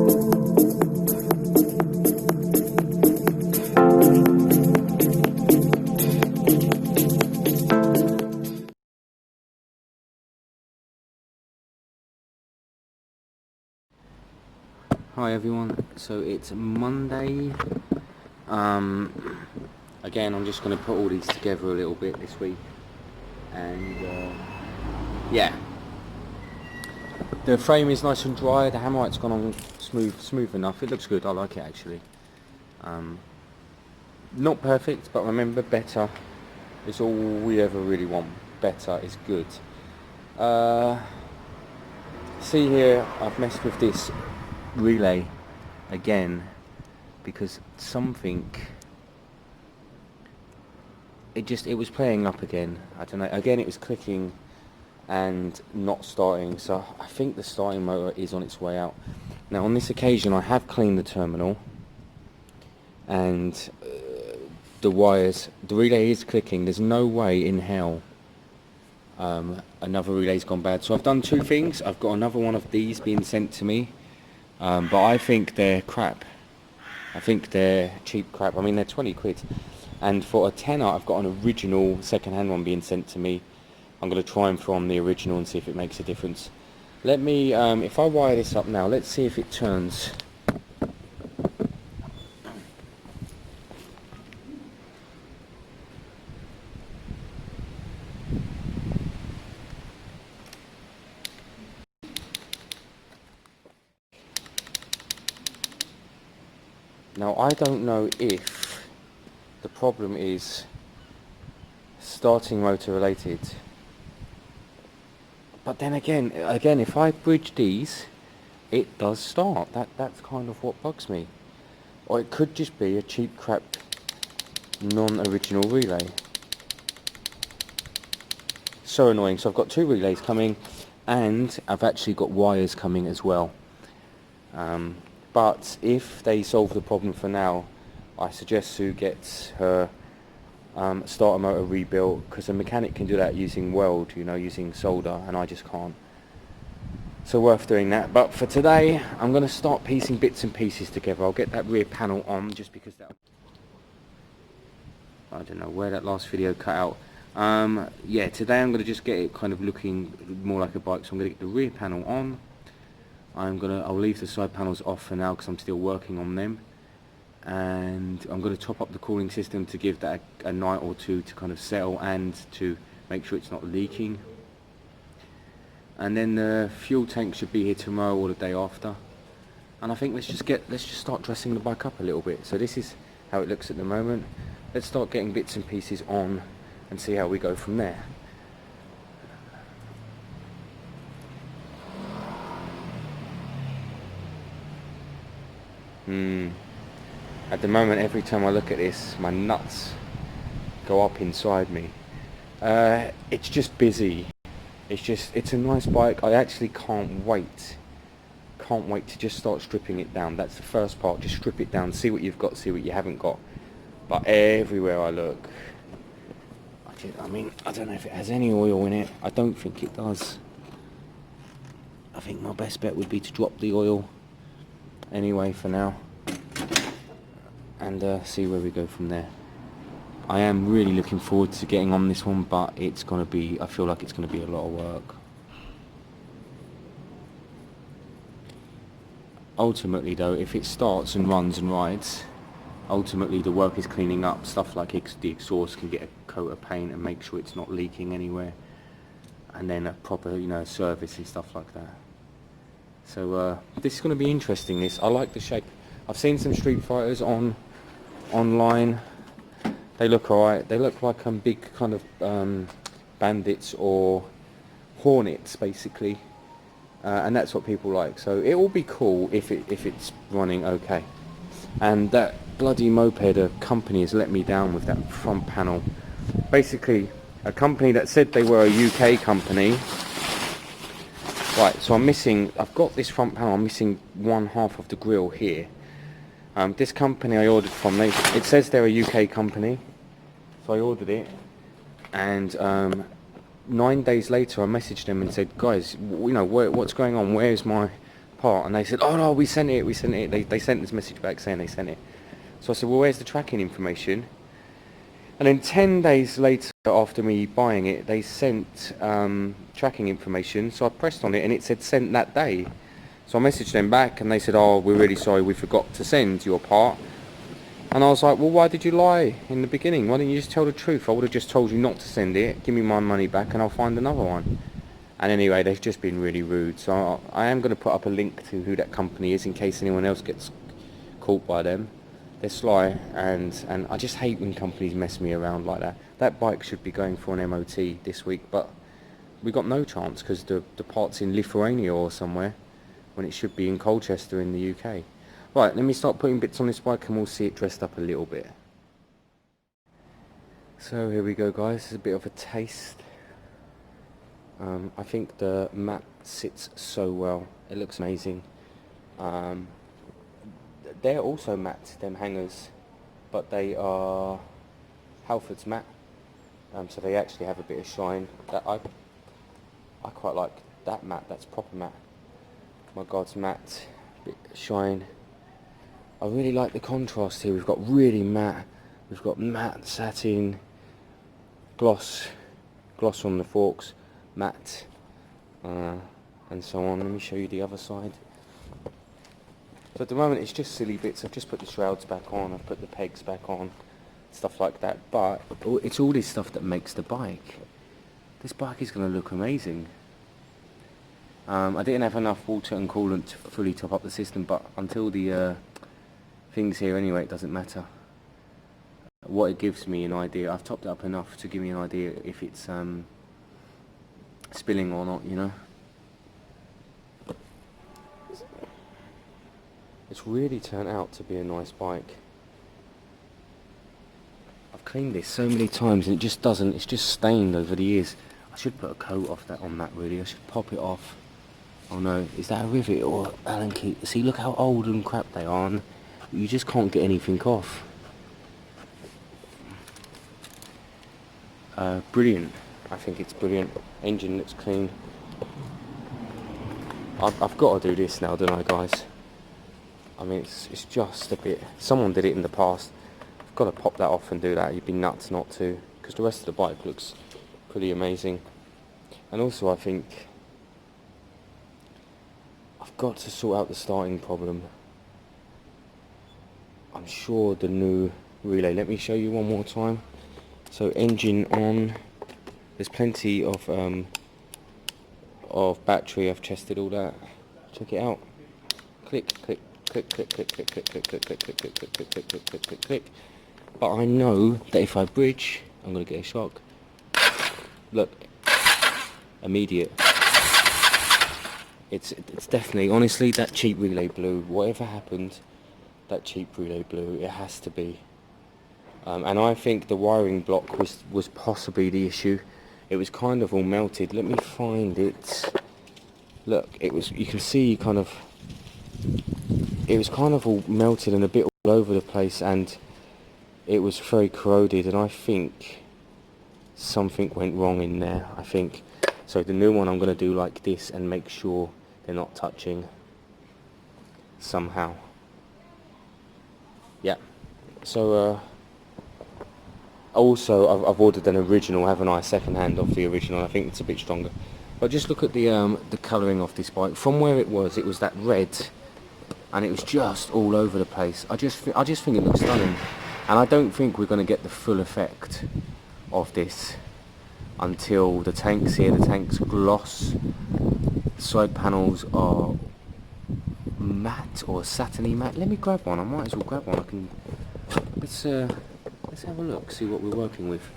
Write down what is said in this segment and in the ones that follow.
Hi everyone, so it's Monday. Again, I'm just going to put all these together a little bit this week, and yeah, the frame is nice and dry, the hammerite's gone on smooth enough. It looks good, I like it actually. Not perfect, but remember, better is all we ever really want. Better is good. See here, I've messed with this relay again because something, it was playing up again. I don't know, again it was clicking and not starting, so I think the starting motor is on its way out. Now on this occasion I have cleaned the terminal and the wires, the relay is clicking. There's no way in hell another relay's gone bad, so I've done two things. I've got another one of these being sent to me, but I think they're crap. I think they're cheap crap. I mean, they're 20 quid, and for a tenner I've got an original second-hand one being sent to me. I'm going to try and throw on the original and see if it makes a difference. Let me, if I wire this up now, let's see if it turns. Now I don't know if the problem is starting motor related, but then again if I bridge these, it does start. That's kind of what bugs me. Or it could just be a cheap crap non-original relay. So annoying. So I've got two relays coming and I've actually got wires coming as well. But if they solve the problem for now, I suggest Sue gets her starter motor rebuilt, because a mechanic can do that using weld, you know, using solder, and I just can't. So worth doing that. But for today, I'm going to start piecing bits and pieces together. I'll get that rear panel on just because that, I don't know where that last video cut out. Yeah, today I'm going to just get it kind of looking more like a bike. So I'm going to get the rear panel on. I'll leave the side panels off for now because I'm still working on them, and I'm going to top up the cooling system to give that a night or two to kind of settle and to make sure it's not leaking. And then the fuel tank should be here tomorrow or the day after. And I think let's just start dressing the bike up a little bit. So this is how it looks at the moment. Let's start getting bits and pieces on and see how we go from there. At the moment, every time I look at this, my nuts go up inside me. It's just busy. It's a nice bike. I actually can't wait to just start stripping it down. That's the first part. Just strip it down, see what you've got, see what you haven't got. But everywhere I look, I mean, I don't know if it has any oil in it. I don't think it does. I think my best bet would be to drop the oil anyway for now, and see where we go from there. I am really looking forward to getting on this one, but it's going to be, I feel like it's going to be a lot of work. Ultimately though, if it starts and runs and rides, ultimately the work is cleaning up stuff like the exhaust can get a coat of paint and make sure it's not leaking anywhere, and then a proper, you know, service and stuff like that. So this is going to be interesting. I like the shape. I've seen some Street Fighters online. They look alright. They look like big kind of bandits or hornets basically, and that's what people like. So it will be cool if it's running okay. And that bloody moped, a company has let me down with that front panel. Basically, a company that said they were a UK company. Right, so I've got this front panel, I'm missing one half of the grille here. This company I ordered from, it says they're a UK company, so I ordered it, and 9 days later I messaged them and said, guys, you know, what's going on, where's my part, and they said, oh no, we sent it. They sent this message back saying they sent it. So I said, well, where's the tracking information? And then 10 days later, after me buying it, they sent tracking information. So I pressed on it and it said sent that day. So I messaged them back and they said, oh, we're really sorry, we forgot to send your part. And I was like, well, why did you lie in the beginning? Why didn't you just tell the truth? I would have just told you not to send it, give me my money back, and I'll find another one. And anyway, they've just been really rude. So I am going to put up a link to who that company is in case anyone else gets caught by them. They're sly, and I just hate when companies mess me around like that. That bike should be going for an MOT this week, but we got no chance because the part's in Lithuania or somewhere when it should be in Colchester in the UK. Right, let me start putting bits on this bike and we'll see it dressed up a little bit. So here we go, guys. This is a bit of a taste. I think the mat sits so well. It looks amazing. They're also matte, them hangers, but they are Halford's matte, so they actually have a bit of shine. That I quite like that matte. That's proper matte. My God's matte, bit of shine. I really like the contrast here. We've got really matte, we've got matte satin, gloss on the forks, matte, and so on. Let me show you the other side. So at the moment it's just silly bits. I've just put the shrouds back on, I've put the pegs back on, stuff like that. But it's all this stuff that makes the bike. This bike is going to look amazing. I didn't have enough water and coolant to fully top up the system, but until the things here anyway, it doesn't matter. What it gives me an idea, I've topped it up enough to give me an idea if it's spilling or not, you know. It's really turned out to be a nice bike. I've cleaned this so many times and it just doesn't, it's just stained over the years. I should put a coat off that on that really, I should pop it off. Oh no, is that a rivet or Allen key? See, look how old and crap they are, and you just can't get anything off. Brilliant. I think it's brilliant. Engine looks clean. I've got to do this now, don't I, guys? I mean, it's just a bit... Someone did it in the past. I've got to pop that off and do that. You'd be nuts not to, because the rest of the bike looks pretty amazing. And also, I think I've got to sort out the starting problem. I'm sure the new relay... Let me show you one more time. So, engine on. There's plenty of battery. I've tested all that. Check it out. Click, click. Click, click, click, click, click, click, click, click, click, click, click, click, click, click, click, click, click. But I know that if I bridge, I'm gonna get a shock. Look, immediate. It's definitely, honestly, that cheap relay blew. Whatever happened, that cheap relay blew. It has to be. And I think the wiring block was possibly the issue. It was kind of all melted. Let me find it. Look, it was. You can see kind of. It was kind of all melted and a bit all over the place, and it was very corroded, and I think something went wrong in there, I think. So the new one I'm going to do like this and make sure they're not touching somehow. Yeah. So also I've ordered an original, haven't I? Second hand of the original. I think it's a bit stronger. But just look at the colouring of this bike. From where it was that red. And it was just all over the place. I just think it looks stunning, and I don't think we're going to get the full effect of this until the tank's here. The tank's gloss, the side panels are matte or satiny matte. Let me grab one. I might as well grab one. I can. Let's have a look. See what we're working with.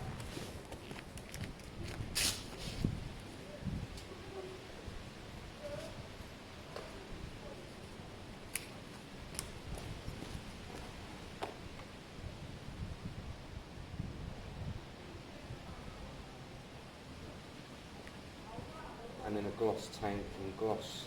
And then a gloss tank and gloss.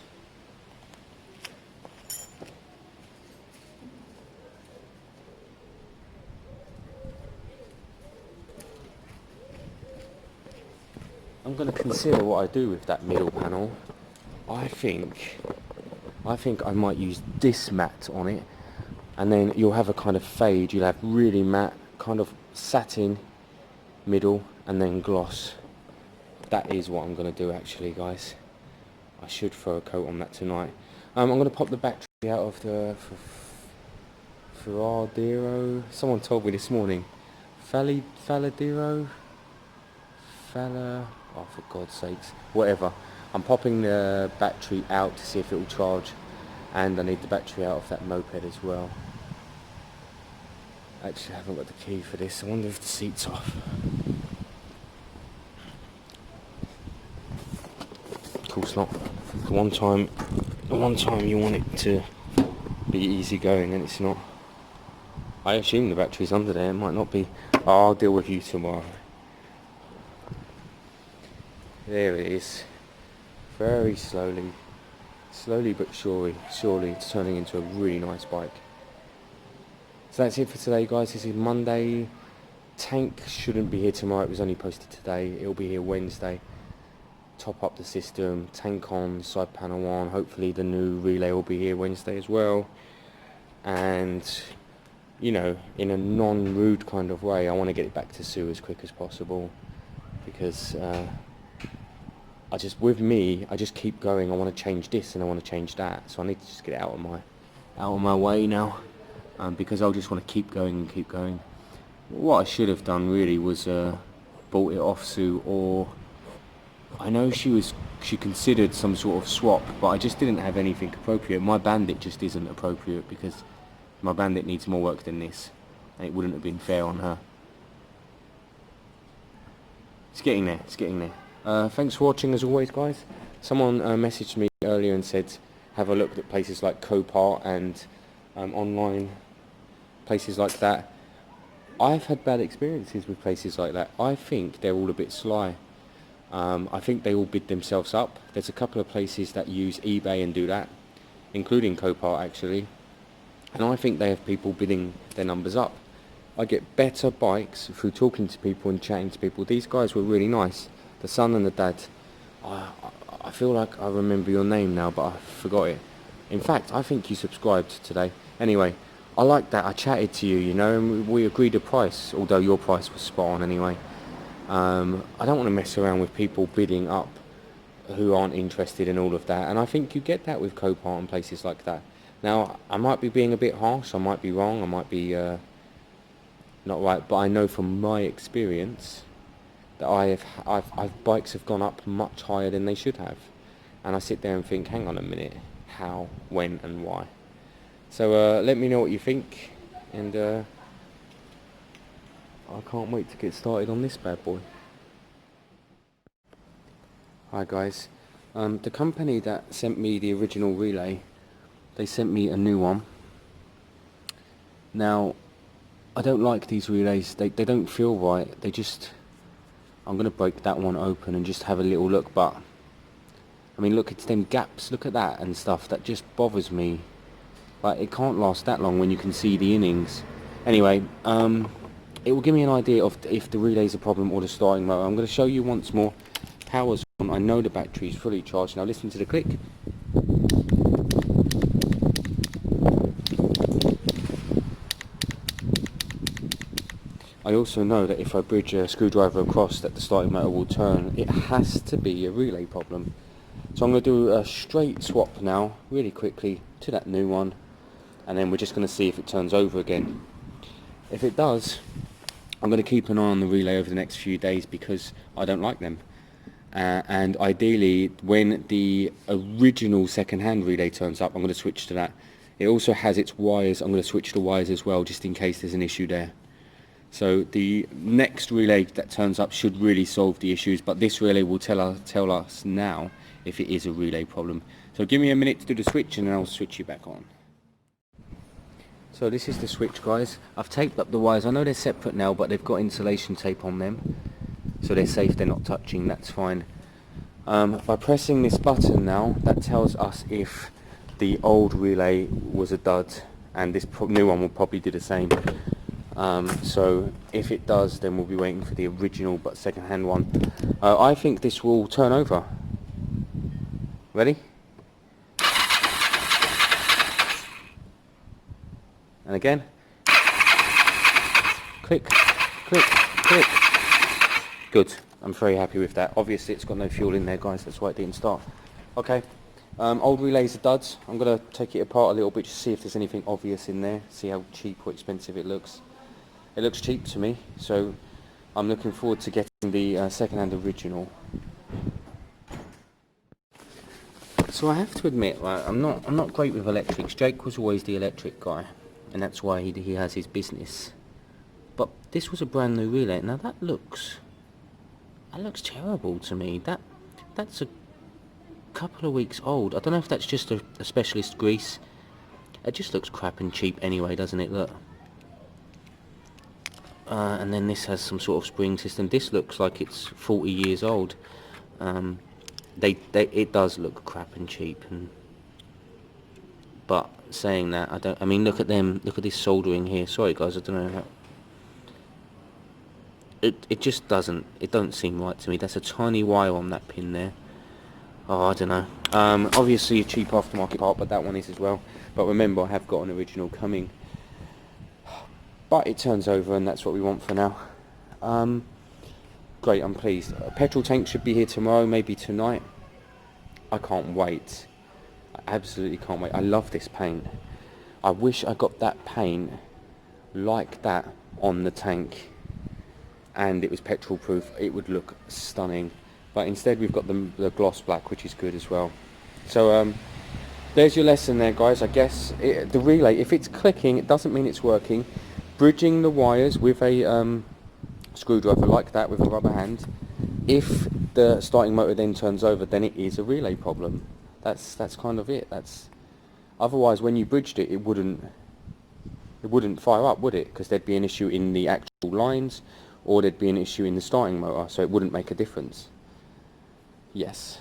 I'm going to consider what I do with that middle panel. I think I think I might use this matte on it, and then you'll have a kind of fade. You'll have really matte, kind of satin middle, and then gloss. That is what I'm going to do actually, guys. I should throw a coat on that tonight. I'm going to pop the battery out of the Ferradero. Someone told me this morning. Faladero? Oh, for God's sakes. Whatever. I'm popping the battery out to see if it will charge. And I need the battery out of that moped as well. Actually, I haven't got the key for this. I wonder if the seat's off. Of course not. The one time you want it to be easy going and it's not. I assume the battery's under there. It might not be. Oh, I'll deal with you tomorrow. There it is. Very slowly but surely it's turning into a really nice bike. So that's it for today, guys. This is Monday. Tank shouldn't be here tomorrow. It was only posted today. It'll be here Wednesday. Top up the system, tank on, side panel on. Hopefully the new relay will be here Wednesday as well. And you know, in a non-rude kind of way, I want to get it back to Sue as quick as possible, because I just keep going. I want to change this and I want to change that, so I need to just get it out of my way now, because I'll just want to keep going and keep going. What I should have done really was bought it off Sue, or I know she considered some sort of swap, but I just didn't have anything appropriate. My Bandit just isn't appropriate, because my Bandit needs more work than this, and it wouldn't have been fair on her. It's getting there. Thanks for watching as always, guys. Someone messaged me earlier and said have a look at places like Copart and online places like that. I've had bad experiences with places like that. I think they're all a bit sly. I think they all bid themselves up. There's a couple of places that use eBay and do that, including Copart actually. And I think they have people bidding their numbers up. I get better bikes through talking to people and chatting to people. These guys were really nice. The son and the dad. I feel like I remember your name now, but I forgot it. In fact, I think you subscribed today. Anyway, I like that. I chatted to you, you know, and we agreed a price, although your price was spot on anyway. I don't want to mess around with people bidding up who aren't interested in all of that. And I think you get that with Copart and places like that. Now, I might be being a bit harsh, I might be wrong, I might be not right, but I know from my experience that bikes have gone up much higher than they should have. And I sit there and think, hang on a minute, how, when and why? So let me know what you think, and I can't wait to get started on this bad boy. Hi guys, the company that sent me the original relay, they sent me a new one. Now, I don't like these relays. They don't feel right. I'm going to break that one open and just have a little look, but I mean, look, it's them gaps, look at that and stuff. That just bothers me. Like, it can't last that long when you can see the innings. Anyway, it will give me an idea of if the relay's a problem or the starting motor. I'm going to show you once more. Power's on. I know the battery's fully charged. Now listen to the click. I also know that if I bridge a screwdriver across, that the starting motor will turn. It has to be a relay problem. So I'm going to do a straight swap now, really quickly, to that new one. And then we're just going to see if it turns over again. If it does, I'm going to keep an eye on the relay over the next few days, because I don't like them. And ideally, when the original second-hand relay turns up, I'm going to switch to that. It also has its wires. I'm going to switch the wires as well, just in case there's an issue there. So the next relay that turns up should really solve the issues, but this relay will tell us now if it is a relay problem. So give me a minute to do the switch and then I'll switch you back on. So this is the switch, guys. I've taped up the wires. I know they're separate now, but they've got insulation tape on them, so they're safe, they're not touching, that's fine. By pressing this button now, that tells us if the old relay was a dud, and this new one will probably do the same. So if it does, then we'll be waiting for the original but second-hand one. I think this will turn over. Ready? And again. Click, click, click. Good. I'm very happy with that. Obviously it's got no fuel in there, guys, that's why it didn't start. Okay, old relays are duds. I'm going to take it apart a little bit to see if there's anything obvious in there, see how cheap or expensive it looks. It looks cheap to me, so I'm looking forward to getting the second-hand original. So I have to admit, like, I'm not great with electrics. Jake was always the electric guy, and that's why he has his business. But this was a brand new relay. Now that looks terrible to me. That's a couple of weeks old. I don't know if that's just a specialist grease. It just looks crap and cheap anyway, doesn't it? Look. And then this has some sort of spring system. This looks like it's 40 years old. It does look crap and cheap. But saying that, I mean, look at them. Look at this soldering here. Sorry, guys, I don't know how. It just doesn't. It don't seem right to me. That's a tiny wire on that pin there. Oh, I don't know. Obviously a cheap aftermarket part, but that one is as well. But remember, I have got an original coming. But it turns over, and that's what we want for now. Great, I'm pleased. Petrol tank should be here tomorrow, maybe tonight. I can't wait. I absolutely can't wait. I love this paint. I wish I got that paint like that on the tank, and it was petrol proof. It would look stunning. But instead we've got the gloss black, which is good as well. So there's your lesson there, guys. I guess the relay, if it's clicking, it doesn't mean it's working. Bridging the wires with a screwdriver like that with a rubber hand, if the starting motor then turns over, then it is a relay problem. That's kind of it. Otherwise, when you bridged it, it wouldn't fire up, would it? Because there'd be an issue in the actual lines, or there'd be an issue in the starting motor, so it wouldn't make a difference. Yes,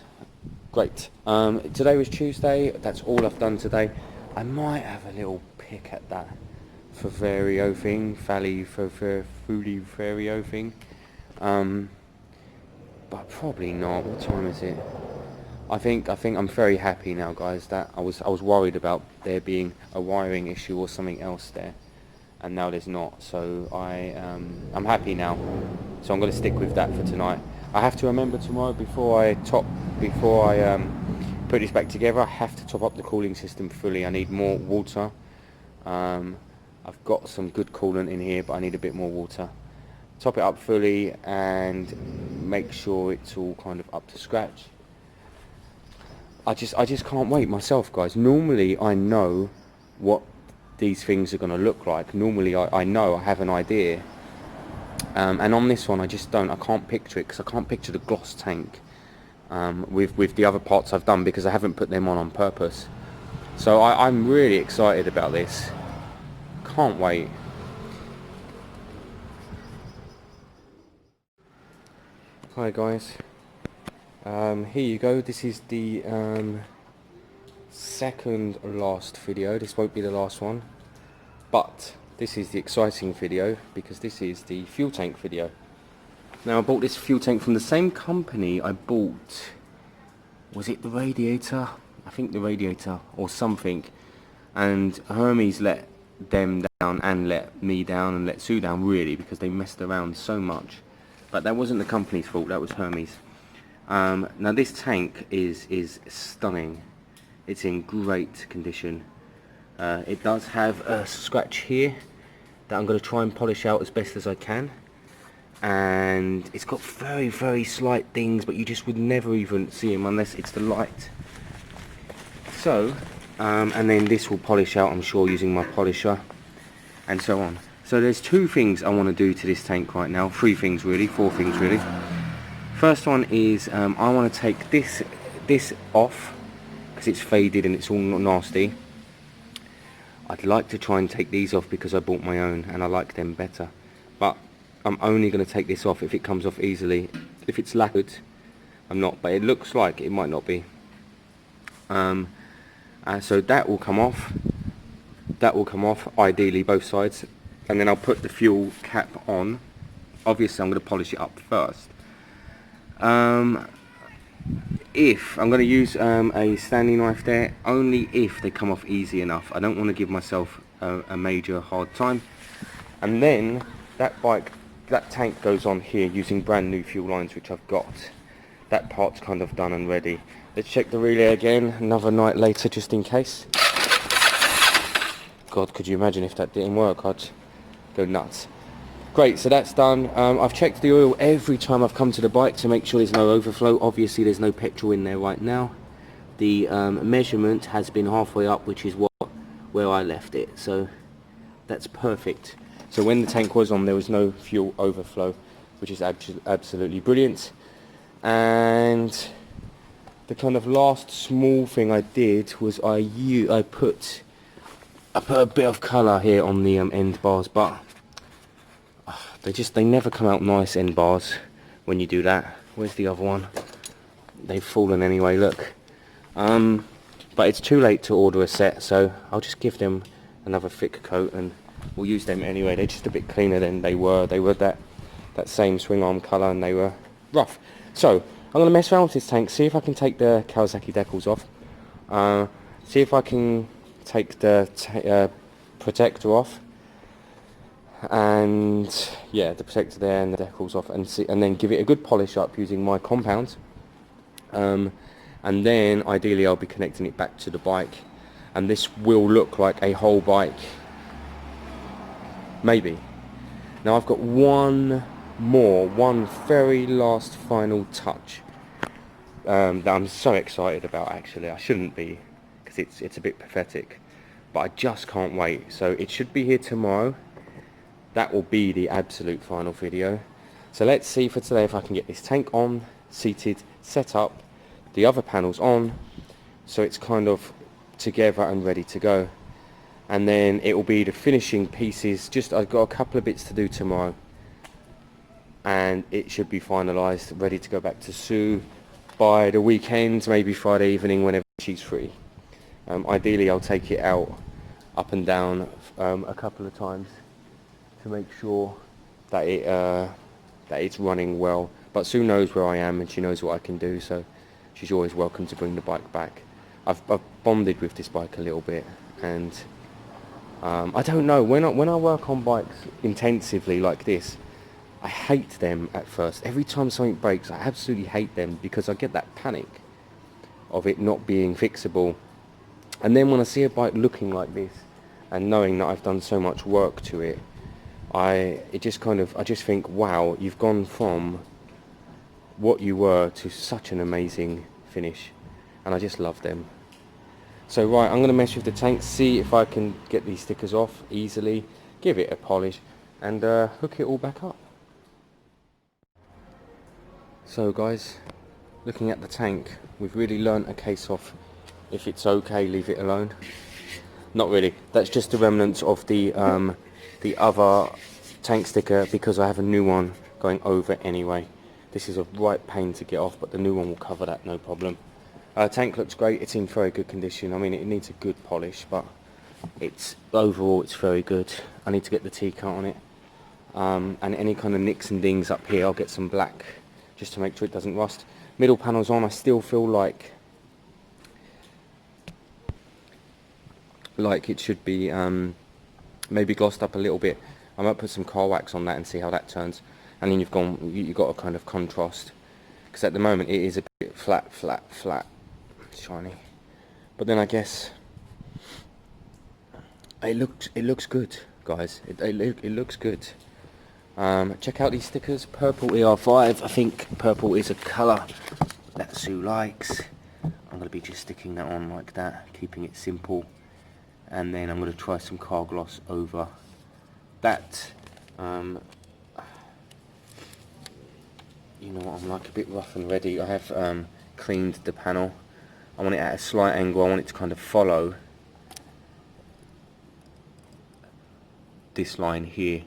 great. Today was Tuesday. That's all I've done today. I might have a little pick at that Vario thing, Fully Vario thing, but probably not. What time is it? I think I'm very happy now, guys. That I was worried about there being a wiring issue or something else there, and now there's not. So I'm happy now. So I'm going to stick with that for tonight. I have to remember tomorrow before I put this back together, I have to top up the cooling system fully. I need more water. I've got some good coolant in here, but I need a bit more water. Top it up fully and make sure it's all kind of up to scratch. I just can't wait myself, guys. Normally I know what these things are going to look like. Normally I know, I have an idea. And on this one I just don't. I can't picture it because I can't picture the gloss tank with the other parts I've done, because I haven't put them on purpose. So I'm really excited about this. Can't wait. Hi guys, here you go. This is the second last video. This won't be the last one, but this is the exciting video because this is the fuel tank video. Now, I bought this fuel tank from the same company I bought, was it the radiator? I think the radiator or something, and Hermes let them down and let me down and let Sue down, really, because they messed around so much. But that wasn't the company's fault, that was Hermes. Now this tank is stunning. It's in great condition. It does have a scratch here that I'm going to try and polish out as best as I can, and it's got very, very slight things, but you just would never even see them unless it's the light. So and then this will polish out, I'm sure, using my polisher and so on. So there's two things I want to do to this tank right now. Three things really, four things really. First one is I want to take this off because it's faded and it's all nasty. I'd like to try and take these off because I bought my own and I like them better. But I'm only going to take this off if it comes off easily. If it's lacquered, I'm not, but it looks like it might not be. So that will come off. That will come off, ideally both sides. And then I'll put the fuel cap on. Obviously I'm going to polish it up first. if I'm going to use a Stanley knife there, only if they come off easy enough. I don't want to give myself a major hard time. And then that tank goes on here using brand new fuel lines which I've got. That part's kind of done and ready. Let's check the relay again another night later just in case. God, could you imagine if that didn't work? I'd go nuts. Great, so that's done. I've checked the oil every time I've come to the bike to make sure there's no overflow. Obviously there's no petrol in there right now. The measurement has been halfway up, which is where I left it, so that's perfect. So when the tank was on, there was no fuel overflow, which is absolutely brilliant. And the kind of last small thing I did was I put a bit of colour here on the end bars, but they never come out nice, end bars, when you do that. Where's the other one? They've fallen anyway, look. But it's too late to order a set, so I'll just give them another thick coat and we'll use them anyway. They're just a bit cleaner than they were. They were that same swing arm colour and they were rough. So I'm going to mess around with this tank, see if I can take the Kawasaki decals off, see if I can take the protector off, and yeah, the protector there and the decals off, and then give it a good polish up using my compound, and then ideally I'll be connecting it back to the bike, and this will look like a whole bike, maybe. Now I've got one very last final touch that I'm so excited about. Actually, I shouldn't be, because it's a bit pathetic, but I just can't wait. So it should be here tomorrow. That will be the absolute final video. So let's see for today if I can get this tank on, seated, set up, the other panels on, so it's kind of together and ready to go. And then it will be the finishing pieces. I've got a couple of bits to do tomorrow, and it should be finalised, ready to go back to Sue by the weekend, maybe Friday evening, whenever she's free. Ideally I'll take it out up and down a couple of times to make sure that it's running well. But Sue knows where I am and she knows what I can do, so she's always welcome to bring the bike back. I've bonded with this bike a little bit, and I don't know, when I work on bikes intensively like this, I hate them at first. Every time something breaks, I absolutely hate them, because I get that panic of it not being fixable. And then when I see a bike looking like this and knowing that I've done so much work to it, I just think, wow, you've gone from what you were to such an amazing finish, and I just love them. So right, I'm going to mess with the tank, see if I can get these stickers off easily, give it a polish, and hook it all back up. So guys, looking at the tank, we've really learnt a case of, if it's okay, leave it alone. Not really. That's just the remnants of the other tank sticker, because I have a new one going over anyway. This is a right pain to get off, but the new one will cover that, no problem. Tank looks great. It's in very good condition. I mean, it needs a good polish, but overall it's very good. I need to get the T-cut on it, and any kind of nicks and dings up here, I'll get some black just to make sure it doesn't rust. Middle panel's on. I still feel like it should be maybe glossed up a little bit. I might put some car wax on that and see how that turns. And then you've got a kind of contrast, because at the moment it is a bit flat, shiny. But then I guess it looks good, guys. It looks good. Check out these stickers. Purple er5. I think purple is a colour that Sue likes. I'm going to be just sticking that on like that, keeping it simple. And then I'm going to try some car gloss over that. You know what I'm like, a bit rough and ready. I have cleaned the panel. I want it at a slight angle. I want it to kind of follow this line here.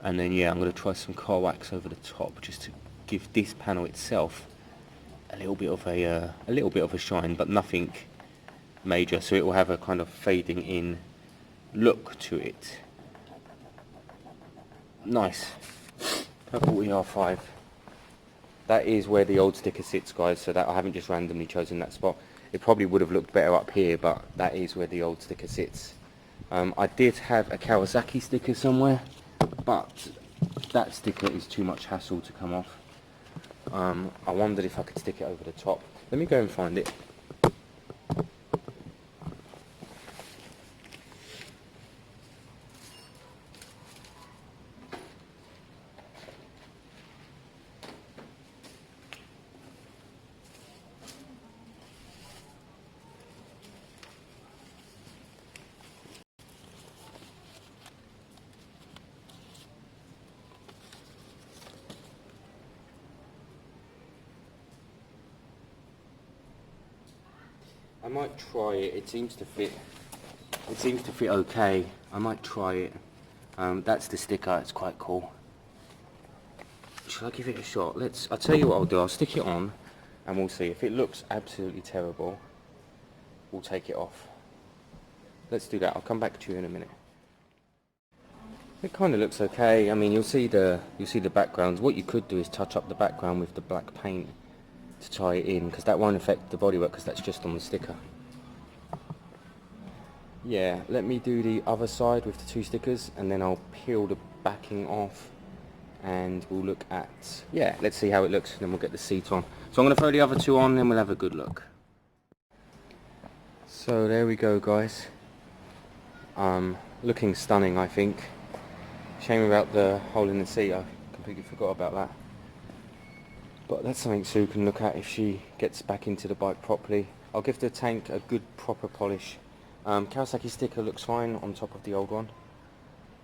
And then yeah, I'm going to try some car wax over the top, just to give this panel itself a little bit of a shine, but nothing major. So it will have a kind of fading in look to it. Nice. Purple er5. That is where the old sticker sits, guys, so that I haven't just randomly chosen that spot. It probably would have looked better up here, but that is where the old sticker sits. I did have a Kawasaki sticker somewhere, but that sticker is too much hassle to come off. I wondered if I could stick it over the top. Let me go and find it. I might try it. It seems to fit. It seems to fit okay. I might try it. That's the sticker. It's quite cool. Shall I give it a shot? I'll tell you what I'll do. I'll stick it on, and we'll see. If it looks absolutely terrible, we'll take it off. Let's do that. I'll come back to you in a minute. It kind of looks okay. I mean, you'll see the backgrounds. What you could do is touch up the background with the black paint to tie it in, because that won't affect the bodywork, because that's just on the sticker. Yeah, let me do the other side with the two stickers, and then I'll peel the backing off, and we'll look at, yeah, let's see how it looks, and then we'll get the seat on. So I'm going to throw the other two on, and then we'll have a good look. So there we go, guys. Looking stunning, I think. Shame about the hole in the seat. I completely forgot about that. But that's something Sue can look at if she gets back into the bike properly. I'll give the tank a good proper polish. Kawasaki sticker looks fine on top of the old one.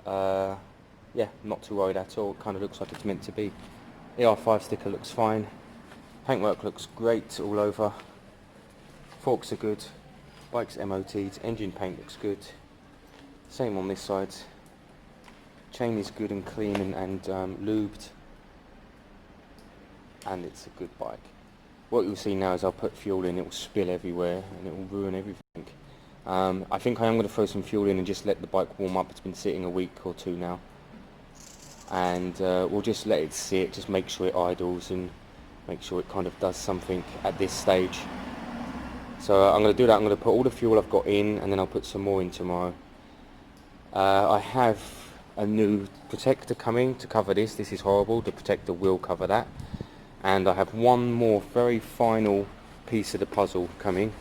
Yeah, not too worried at all. It kind of looks like it's meant to be. The er5 sticker looks fine. Paintwork looks great all over. Forks are good. Bike's MOT'd. Engine paint looks good. Same on this side. Chain is good and clean and lubed. And it's a good bike. What you'll see now is I'll put fuel in, it will spill everywhere and it will ruin everything. I think I am going to throw some fuel in and just let the bike warm up. It's been sitting a week or two now. And we'll just let it sit, just make sure it idles and make sure it kind of does something at this stage. So I'm going to do that. I'm going to put all the fuel I've got in, and then I'll put some more in tomorrow. I have a new protector coming to cover this. This is horrible. The protector will cover that. And I have one more very final piece of the puzzle coming,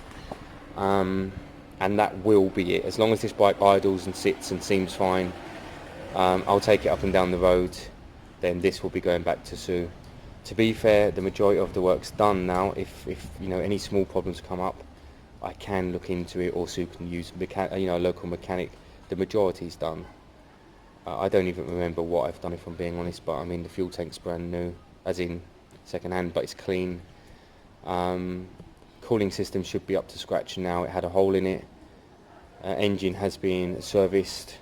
and that will be it. As long as this bike idles and sits and seems fine, I'll take it up and down the road, then this will be going back to Sue. To be fair, the majority of the work's done now. If you know, any small problems come up, I can look into it, or Sue can use a local mechanic. The majority's done. I don't even remember what I've done, if I'm being honest, but I mean the fuel tank's brand new, as in second hand, but it's clean. Cooling system should be up to scratch now. It had a hole in it. Engine has been serviced,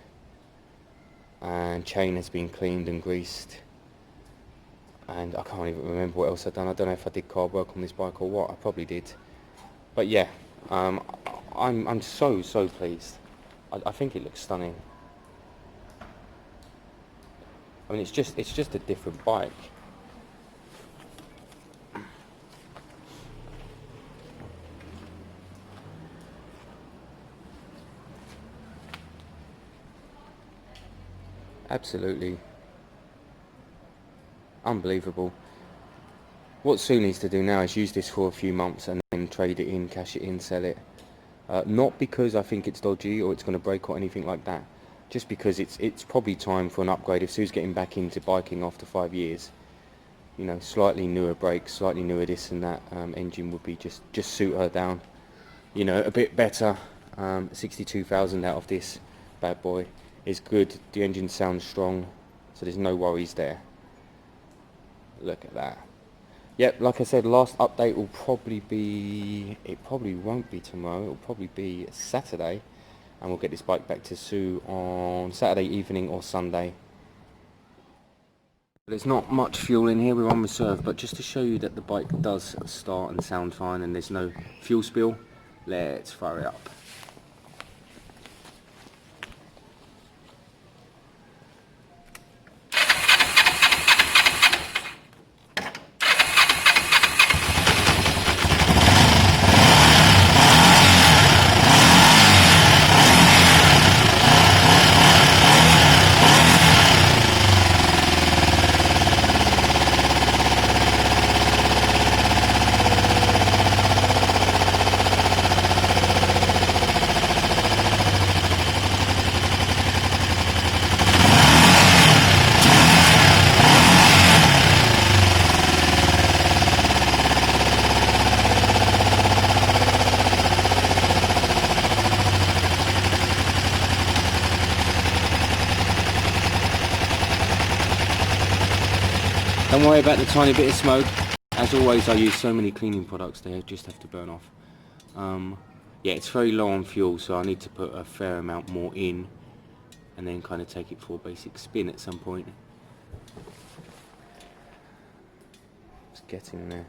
and chain has been cleaned and greased, and I can't even remember what else I've done. I don't know if I did carb work on this bike or what. I probably did, but yeah, I'm so pleased. I think it looks stunning. I mean, it's just a different bike. Absolutely unbelievable. What Sue needs to do now is use this for a few months and then trade it in, cash it in, sell it. Not because I think it's dodgy or it's going to break or anything like that, just because it's probably time for an upgrade. If Sue's getting back into biking after 5 years, you know, slightly newer brakes, slightly newer this and that, engine would be just suit her down, you know, a bit better. 62,000 out of this bad boy is good. The engine sounds strong, so there's no worries there. Look at that. Yep, like I said, last update will probably be, it probably won't be tomorrow, it'll probably be Saturday, and we'll get this bike back to Sue on Saturday evening or Sunday. There's not much fuel in here, we're on reserve, but just to show you that the bike does start and sound fine and there's no fuel spill, let's fire it up. Don't worry about the tiny bit of smoke. As always, I use so many cleaning products, they just have to burn off. Yeah, it's very low on fuel, so I need to put a fair amount more in and then kind of take it for a basic spin at some point. It's getting there.